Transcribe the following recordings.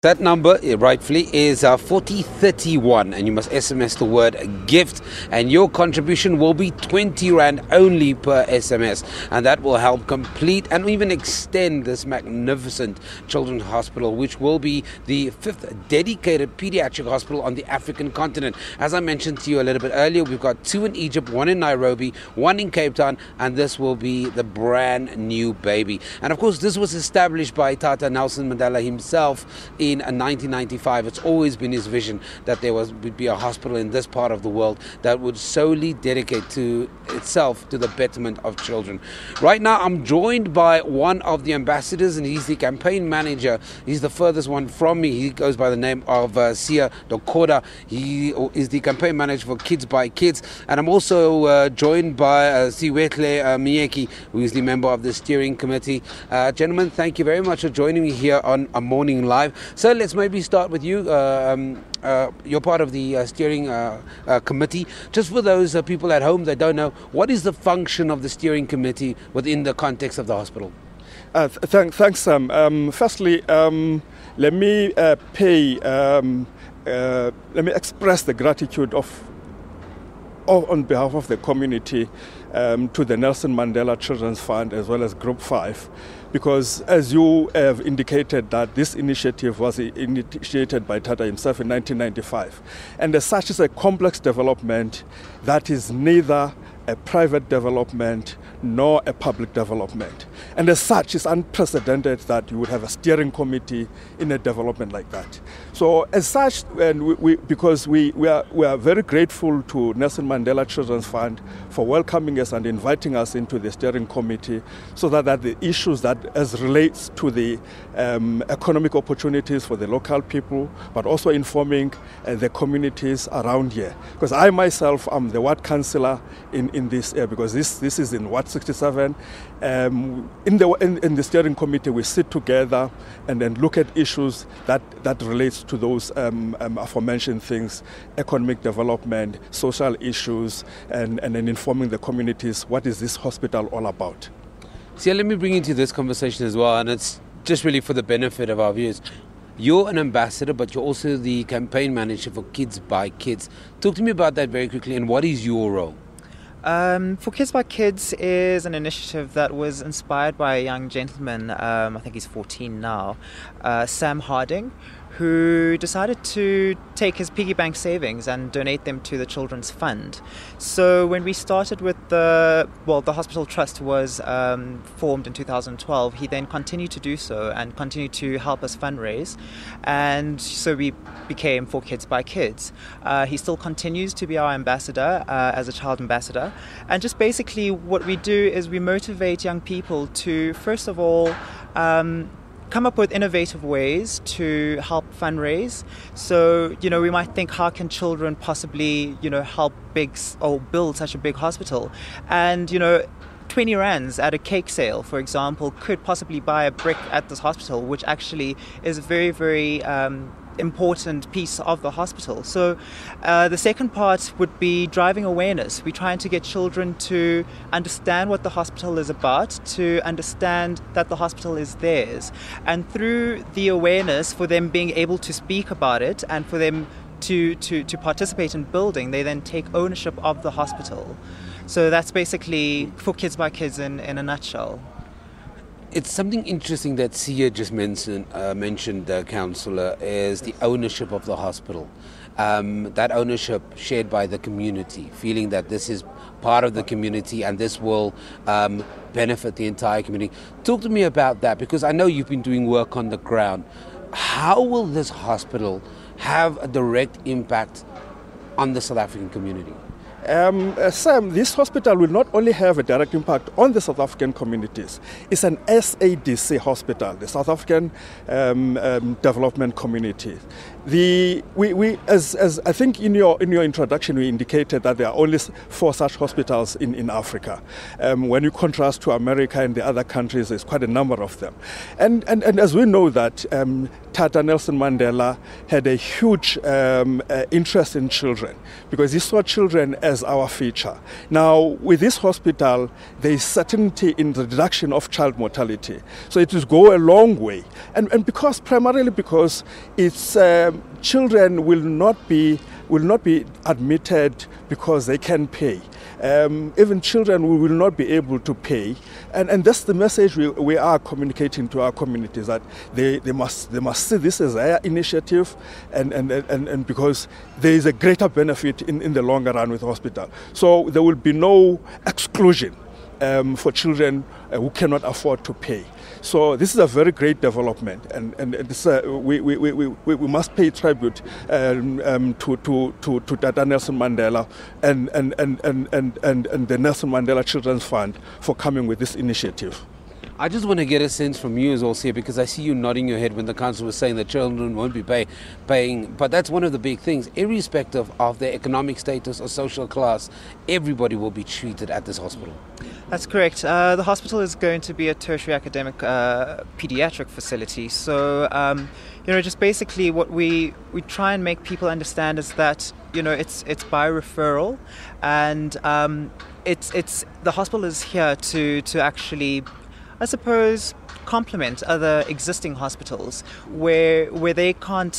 That number, rightfully, is 4031, and you must SMS the word gift, and your contribution will be 20 Rand only per SMS, and that will help complete and even extend this magnificent children's hospital, which will be the 5th dedicated pediatric hospital on the African continent. As I mentioned to you a little bit earlier, we've got 2 in Egypt, 1 in Nairobi, 1 in Cape Town, and this will be the brand new baby. And of course, this was established by Tata Nelson Mandela himself in 1995. It's always been his vision that there would be a hospital in this part of the world that would solely dedicate to itself to the betterment of children. Right now, I'm joined by one of the ambassadors, and he's the campaign manager. He's the furthest one from me. He goes by the name of Dokoda. He is the campaign manager for Kids by Kids, and I'm also joined by Sihlele Myeki, who is the member of the steering committee. Gentlemen, thank you very much for joining me here on A Morning Live. So let's maybe start with you. You're part of the steering committee. Just for those people at home that don't know, what is the function of the steering committee within the context of the hospital? Thanks, Sam. Firstly, let me express the gratitude on behalf of the community to the Nelson Mandela Children's Fund as well as Group 5, because as you have indicated that this initiative was initiated by Tata himself in 1995, and as such is a complex development that is neither a private development nor a public development. And as such, it's unprecedented that you would have a steering committee in a development like that. So as such, and because we are very grateful to Nelson Mandela Children's Fund for welcoming us and inviting us into the steering committee, so that the issues that as relates to the economic opportunities for the local people, but also informing the communities around here. Because I myself am the ward councillor in this area, because this is in Ward 67. In the steering committee, we sit together and then look at issues that relates to those aforementioned things: economic development, social issues, and then informing the communities what is this hospital all about. See, let me bring into this conversation as well, and it's just really for the benefit of our viewers. You're an ambassador, but you're also the campaign manager for Kids by Kids. Talk to me about that very quickly, and what is your role? For Kids by Kids is an initiative that was inspired by a young gentleman, I think he's 14 now, Sam Harding, who decided to take his piggy bank savings and donate them to the Children's Fund. So when we started with the hospital trust was formed in 2012, he then continued to do so and continued to help us fundraise. And so we became For Kids by Kids. He still continues to be our ambassador as a child ambassador. And just basically what we do is we motivate young people to, first of all, come up with innovative ways to help fundraise. So, we might think, how can children possibly, help build such a big hospital? And, 20 rands at a cake sale, for example, could possibly buy a brick at this hospital, which actually is a very, very important piece of the hospital. So the second part would be driving awareness. We're trying to get children to understand what the hospital is about, to understand that the hospital is theirs, and through the awareness, for them being able to speak about it and for them to participate in building, they then take ownership of the hospital. So that's basically For Kids by Kids in a nutshell. It's something interesting that Sia just mentioned, Councillor, is the ownership of the hospital. That ownership shared by the community, feeling that this is part of the community and this will benefit the entire community. Talk to me about that, because I know you've been doing work on the ground. How will this hospital have a direct impact on the South African community? Sam, this hospital will not only have a direct impact on the South African communities. It's an SABC hospital, the South African Development Community. As I think in your introduction, we indicated that there are only 4 such hospitals in Africa. When you contrast to America and the other countries, there's quite a number of them. And as we know that Tata Nelson Mandela had a huge interest in children because he saw children as our future. Now, with this hospital, there is certainty in the reduction of child mortality. So it will go a long way. And primarily because it's children will not be admitted because they can pay. Even children will not be able to pay, and that's the message we are communicating to our communities, that they must see this as their initiative, and because there is a greater benefit in the longer run with hospital. So there will be no exclusion for children who cannot afford to pay. So this is a very great development, and this, we must pay tribute to Tata Nelson Mandela and the Nelson Mandela Children's Fund for coming with this initiative. I just want to get a sense from you as well, Sia, because I see you nodding your head when the council was saying that children won't be paying. But that's one of the big things. Irrespective of their economic status or social class, everybody will be treated at this hospital. That's correct. The hospital is going to be a tertiary academic paediatric facility. So, just basically what we try and make people understand is that, it's by referral, and it's the hospital is here to actually, I suppose, complement other existing hospitals where they can't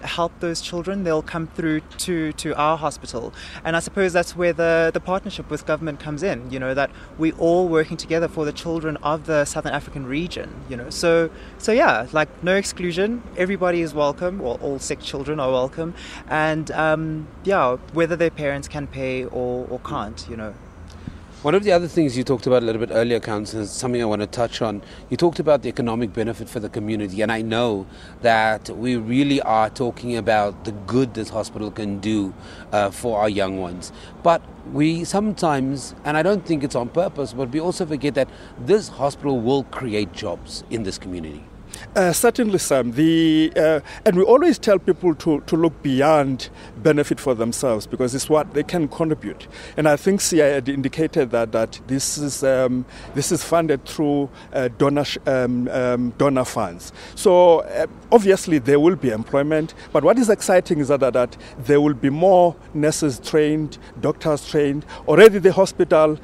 help those children. They'll come through to our hospital, and I suppose that's where the partnership with government comes in, that we all working together for the children of the Southern African region, so yeah, like no exclusion, everybody is welcome, or all sick children are welcome, and whether their parents can pay or can't. One of the other things you talked about a little bit earlier, Councillor, is something I want to touch on. You talked about the economic benefit for the community, and I know that we really are talking about the good this hospital can do for our young ones. But we sometimes, and I don't think it's on purpose, but we also forget that this hospital will create jobs in this community. Certainly, Sam. And we always tell people to look beyond benefit for themselves, because it's what they can contribute. And I think CI had indicated that this is funded through donor funds. So obviously there will be employment, but what is exciting is that there will be more nurses trained, doctors trained. Already the hospital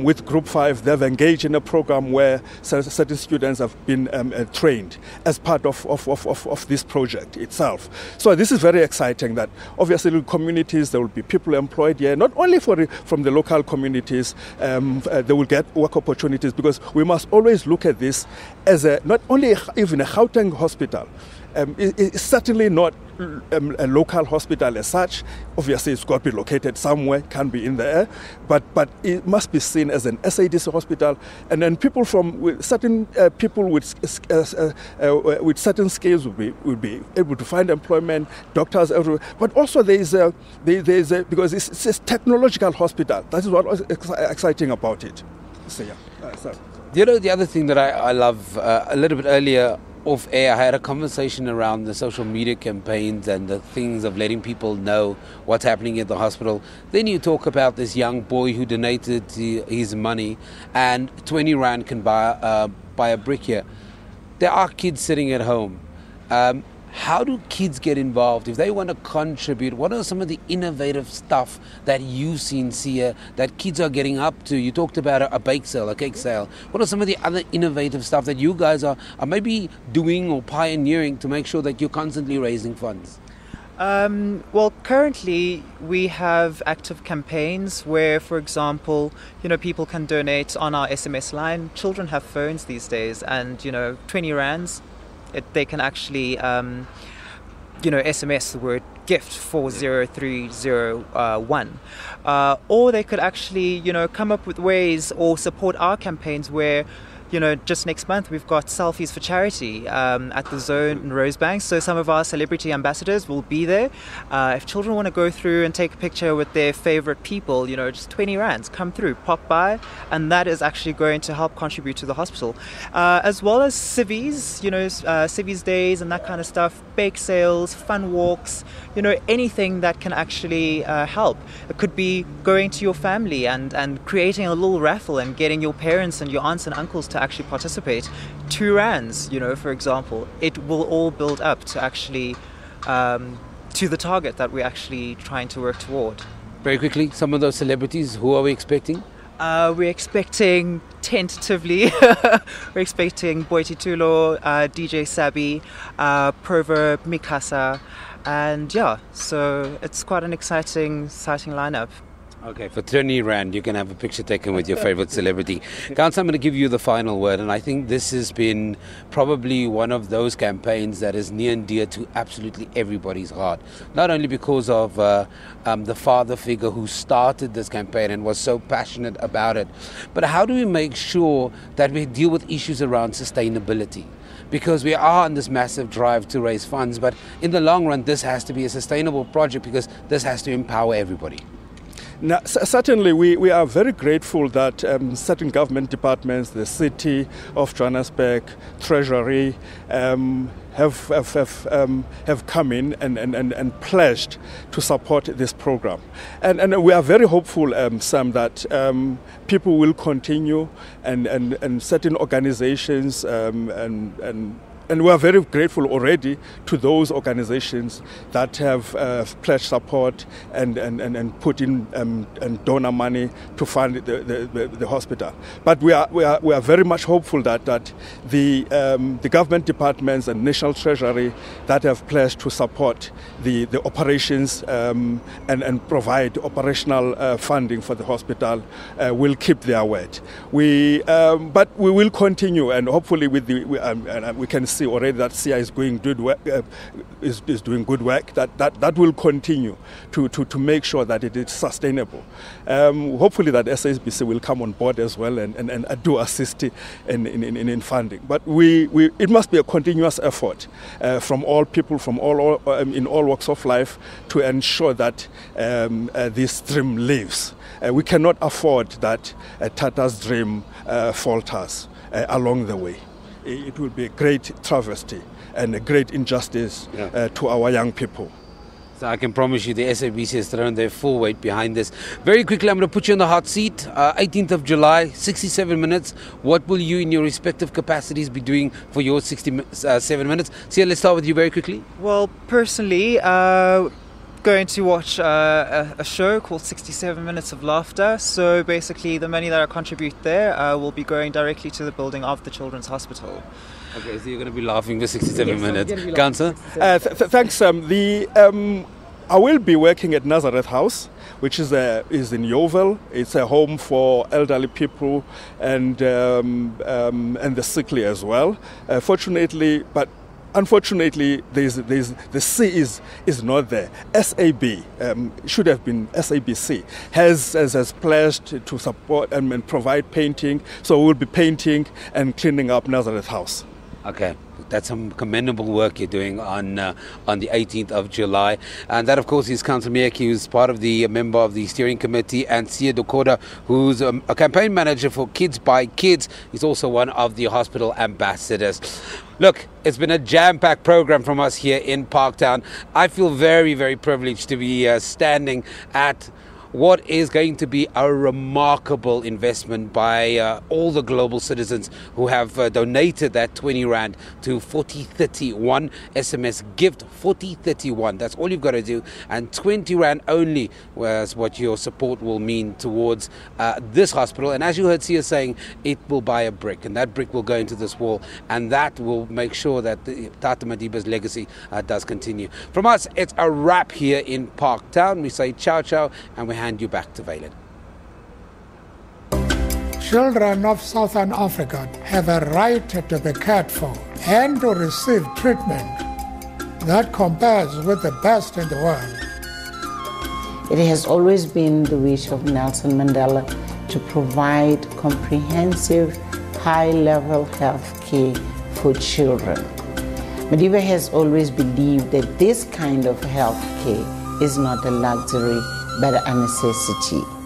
with Group 5, they've engaged in a program where certain students have been trained as part of this project itself. So this is very exciting, that obviously in communities there will be people employed here, not only from the local communities, they will get work opportunities, because we must always look at this as not only even a Gauteng hospital. It's certainly not a local hospital as such. Obviously, it's got to be located somewhere, can't be in the air, but it must be seen as an SABC hospital. And then people certain people with certain skills will be able to find employment. Doctors everywhere, but also because it's a technological hospital. That is what was exciting about it. So yeah. The other thing that I love, a little bit earlier off air, I had a conversation around the social media campaigns and the things of letting people know what's happening at the hospital. Then you talk about this young boy who donated his money, and 20 Rand can buy a brick here. There are kids sitting at home. How do kids get involved? If they want to contribute, what are some of the innovative stuff that you've seen, Sia, that kids are getting up to? You talked about a bake sale, a cake sale. What are some of the other innovative stuff that you guys are maybe doing or pioneering to make sure that you're constantly raising funds? Well, currently we have active campaigns where, for example, people can donate on our SMS line. Children have phones these days, and 20 rands. They can actually, SMS the word gift 40301, or they could actually, come up with ways or support our campaigns where, just next month we've got Selfies for Charity at the Zone in Rosebank. So some of our celebrity ambassadors will be there. If children want to go through and take a picture with their favorite people, just 20 rands, come through, pop by, and that is actually going to help contribute to the hospital. As well as civvies, civvies days and that kind of stuff, bake sales, fun walks, anything that can actually help. It could be going to your family and creating a little raffle and getting your parents and your aunts and uncles to actually participate. 2 rands, for example. It will all build up to actually to the target that we're actually trying to work toward. Very quickly, some of those celebrities, who are we expecting? We're expecting, tentatively, we're expecting Boiti Tulo, DJ Sabi, Proverb, Mikasa, and so it's quite an exciting lineup. Okay, for 20 rand, you can have a picture taken with your favorite celebrity. Council, I'm going to give you the final word, and I think this has been probably one of those campaigns that is near and dear to absolutely everybody's heart. Not only because of the father figure who started this campaign and was so passionate about it, but how do we make sure that we deal with issues around sustainability? Because we are on this massive drive to raise funds, but in the long run, this has to be a sustainable project because this has to empower everybody. Now, certainly, we are very grateful that certain government departments, the City of Johannesburg, Treasury, have come in and pledged to support this program. And we are very hopeful, Sam, that people will continue and certain organizations and we are very grateful already to those organizations that have pledged support and put in and donor money to fund the hospital. But we are very much hopeful that the government departments and National Treasury that have pledged to support the operations and provide operational funding for the hospital will keep their word. But we will continue, and hopefully we can see already that CIA is doing good work. Is doing good work. That will continue to make sure that it is sustainable. Hopefully that SABC will come on board as well and do assist in funding. But it must be a continuous effort from all people, from all in all walks of life, to ensure that this dream lives. We cannot afford that Tata's dream falters along the way. It will be a great travesty and a great injustice to our young people. So I can promise you the SABC has thrown their full weight behind this. Very quickly, I'm going to put you in the hot seat. 18th of July, 67 minutes. What will you in your respective capacities be doing for your 67 minutes? Sia, let's start with you very quickly. Well, personally, going to watch a show called 67 Minutes of Laughter. So basically the money that I contribute there will be going directly to the building of the Children's Hospital. Okay, so you're going to be laughing for 67 minutes. Councillor? Thanks, I will be working at Nazareth House, which is in Yeovil. It's a home for elderly people and the sickly as well. Unfortunately, the C is not there. SAB should have been SABC has pledged to support and provide painting. So we'll be painting and cleaning up Nazareth House. Okay, that's some commendable work you're doing on the 18th of July. And that, of course, is Councillor Myeki, who's part of the member of the steering committee, and Sia Dokoda, who's a campaign manager for Kids by Kids. He's also one of the hospital ambassadors. Look, it's been a jam-packed program from us here in Parktown. I feel very, very privileged to be standing at what is going to be a remarkable investment by all the global citizens who have donated that 20 rand to 4031 SMS gift 4031. That's all you've got to do, and 20 rand only was what your support will mean towards this hospital. And as you heard Sia saying, it will buy a brick, and that brick will go into this wall, and that will make sure that the Tata Madiba's legacy does continue. From us, it's a wrap here in Parktown. We say ciao ciao, and we hand you back to Valen. Children of Southern Africa have a right to be cared for and to receive treatment that compares with the best in the world. It has always been the wish of Nelson Mandela to provide comprehensive high-level health care for children. Madiba has always believed that this kind of health care is not a luxury but a necessity.